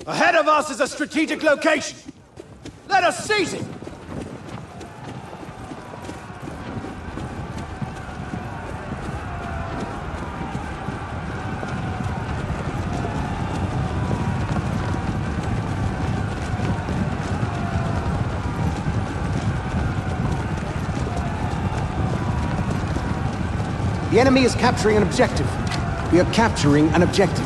Ahead of us is a strategic location. Let us seize it! The enemy is capturing an objective. We are capturing an objective.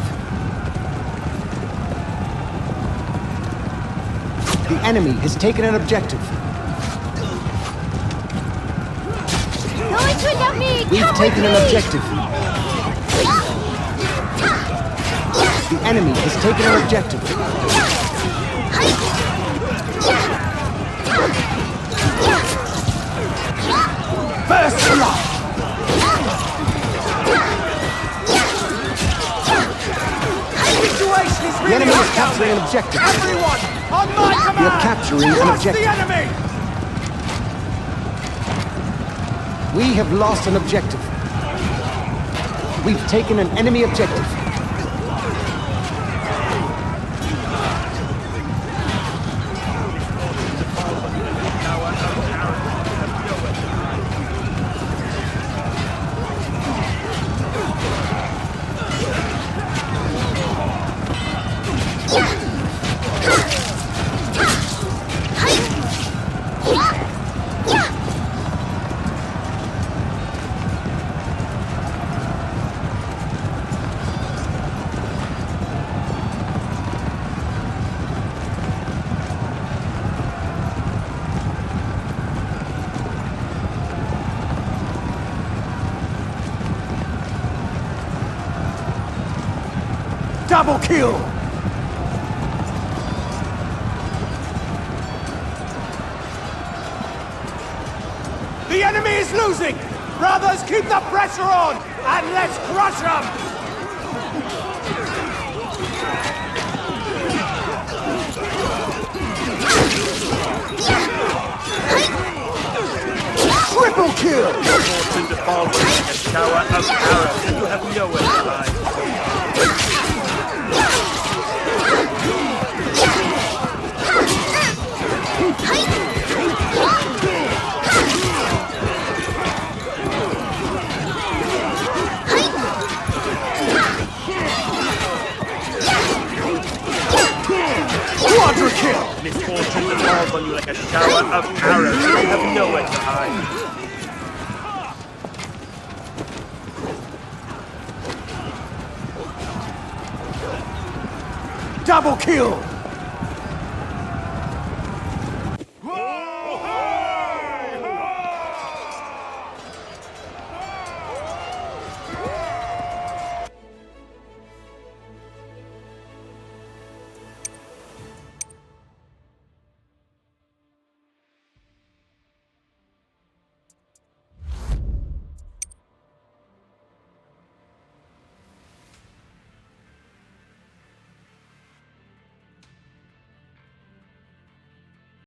The enemy has taken an objective. We've taken an objective. The enemy has taken an objective. First blood! The enemy is capturing an objective. Everyone, on my command! We are capturing an objective. The enemy! We have lost an objective. We've taken an enemy objective. Double kill! The enemy is losing! Brothers, keep the pressure on! And let's crush them! Triple kill! Fortune to fall like a shower of arrows, and you have nowhere to hide. Quadra kill! Misfortune that falls on you like a shower of arrows, and you have nowhere to hide. Double kill!